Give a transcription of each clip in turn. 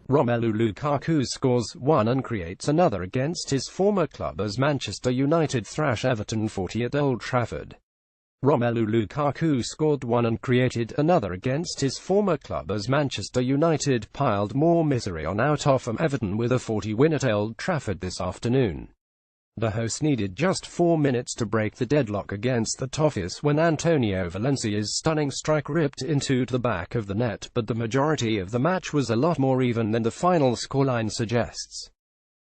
Romelu Lukaku scores one and creates another against his former club as Manchester United thrash Everton 40 at Old Trafford. Romelu Lukaku scored one and created another against his former club as Manchester United piled more misery on out of Everton with a 40 win at Old Trafford this afternoon. The hosts needed just 4 minutes to break the deadlock against the Toffees when Antonio Valencia's stunning strike ripped into the back of the net, but the majority of the match was a lot more even than the final scoreline suggests.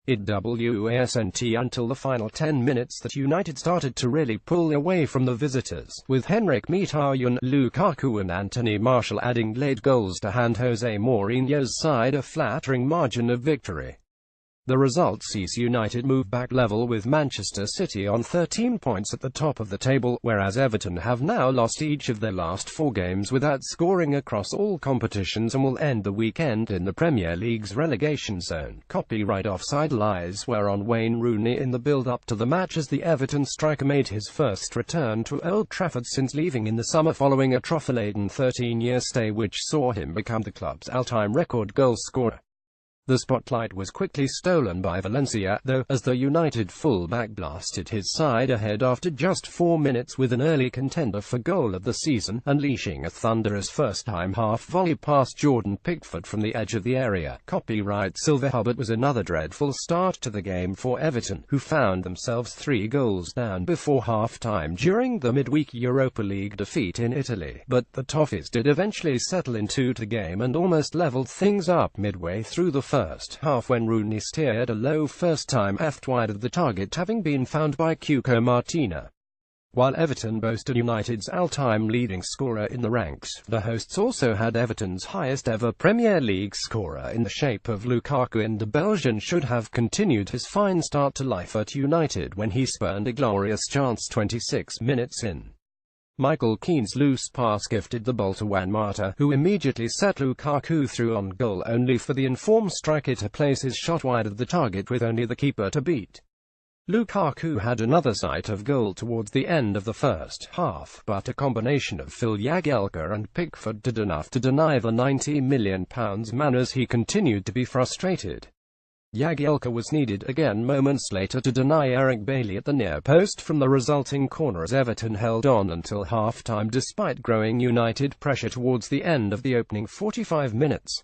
It wasn't until the final 10 minutes that United started to really pull away from the visitors, with Henrik Mkhitaryan, Lukaku and Anthony Martial adding late goals to hand Jose Mourinho's side a flattering margin of victory. The result sees United move back level with Manchester City on 13 points at the top of the table, whereas Everton have now lost each of their last 4 games without scoring across all competitions and will end the weekend in the Premier League's relegation zone. Copyright Offside lies were on Wayne Rooney in the build-up to the match as the Everton striker made his first return to Old Trafford since leaving in the summer following a trophy-laden 13-year stay which saw him become the club's all-time record goal scorer. The spotlight was quickly stolen by Valencia, though, as the United fullback blasted his side ahead after just 4 minutes with an early contender for goal of the season, unleashing a thunderous first-time half-volley past Jordan Pickford from the edge of the area. Copyright Silverhub. It was another dreadful start to the game for Everton, who found themselves 3 goals down before half-time during the midweek Europa League defeat in Italy, but the Toffees did eventually settle into the game and almost levelled things up midway through the first half when Rooney steered a low first-time left wide of the target, having been found by Cuco Martina. While Everton boasted United's all-time leading scorer in the ranks, the hosts also had Everton's highest-ever Premier League scorer in the shape of Lukaku, and the Belgian should have continued his fine start to life at United when he spurned a glorious chance 26 minutes in. Michael Keane's loose pass gifted the ball to Juan Mata, who immediately set Lukaku through on goal, only for the informed striker to place his shot wide of the target with only the keeper to beat. Lukaku had another sight of goal towards the end of the first half, but a combination of Phil Jagielka and Pickford did enough to deny the £90 million man as he continued to be frustrated. Jagielka was needed again moments later to deny Eric Bailly at the near post from the resulting corner as Everton held on until half-time despite growing United pressure towards the end of the opening 45 minutes.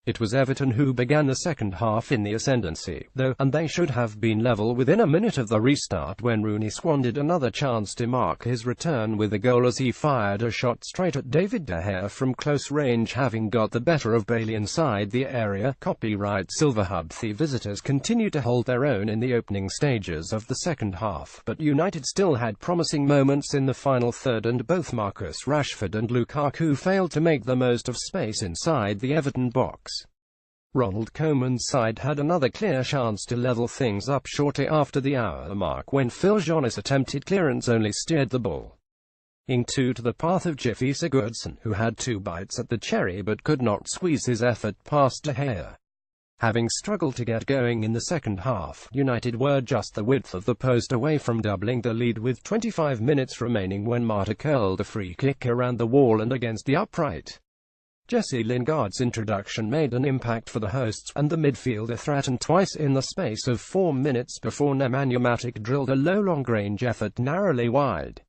It was Everton who began the second half in the ascendancy, though, and they should have been level within a minute of the restart when Rooney squandered another chance to mark his return with a goal as he fired a shot straight at David De Gea from close range, having got the better of Bailey inside the area. Copyright Silverhub. The visitors continued to hold their own in the opening stages of the second half, but United still had promising moments in the final third, and both Marcus Rashford and Lukaku failed to make the most of space inside the Everton box. Ronald Koeman's side had another clear chance to level things up shortly after the hour mark when Phil Jonas' attempted clearance only steered the ball into the path of Gylfi Sigurdsson, who had 2 bites at the cherry but could not squeeze his effort past De Gea. Having struggled to get going in the second half, United were just the width of the post away from doubling the lead with 25 minutes remaining when Mata curled a free kick around the wall and against the upright. Jesse Lingard's introduction made an impact for the hosts, and the midfielder threatened twice in the space of 4 minutes before Nemanja Matic drilled a low long-range effort narrowly wide.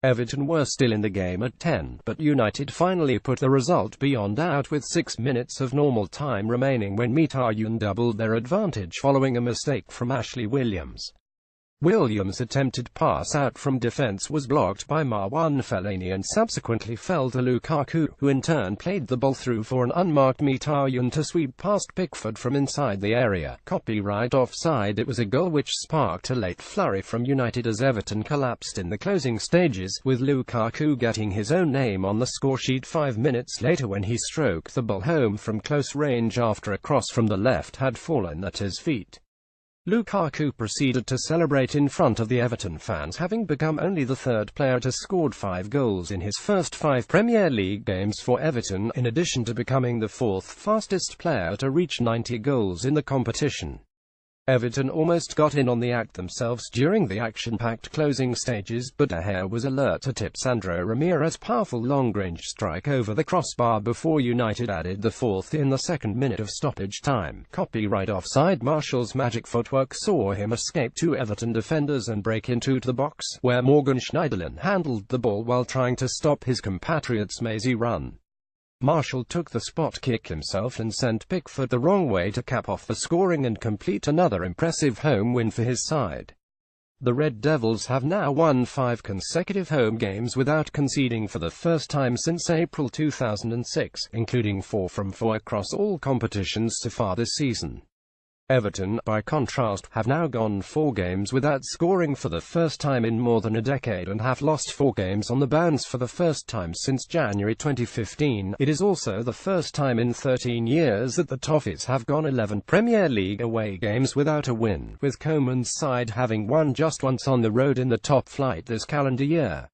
Everton were still in the game at 10, but United finally put the result beyond doubt with 6 minutes of normal time remaining when Mkhitaryan doubled their advantage following a mistake from Ashley Williams. Williams' attempted pass out from defence was blocked by Marwan Fellaini and subsequently fell to Lukaku, who in turn played the ball through for an unmarked Mkhitaryan to sweep past Pickford from inside the area. Copyright Offside. It was a goal which sparked a late flurry from United as Everton collapsed in the closing stages, with Lukaku getting his own name on the scoresheet 5 minutes later when he stroked the ball home from close range after a cross from the left had fallen at his feet. Lukaku proceeded to celebrate in front of the Everton fans, having become only the 3rd player to score 5 goals in his first 5 Premier League games for Everton, in addition to becoming the 4th fastest player to reach 90 goals in the competition. Everton almost got in on the act themselves during the action-packed closing stages, but De Gea was alert to tip Sandro Ramirez's powerful long-range strike over the crossbar before United added the fourth in the second minute of stoppage time. Copyright offside. Martial's magic footwork saw him escape two Everton defenders and break into the box, where Morgan Schneiderlin handled the ball while trying to stop his compatriot's mazy run. Martial took the spot kick himself and sent Pickford the wrong way to cap off the scoring and complete another impressive home win for his side. The Red Devils have now won 5 consecutive home games without conceding for the first time since April 2006, including 4 from 4 across all competitions so far this season. Everton, by contrast, have now gone 4 games without scoring for the first time in more than a decade and have lost 4 games on the bounce for the first time since January 2015. It is also the first time in 13 years that the Toffees have gone 11 Premier League away games without a win, with Koeman's side having won just once on the road in the top flight this calendar year.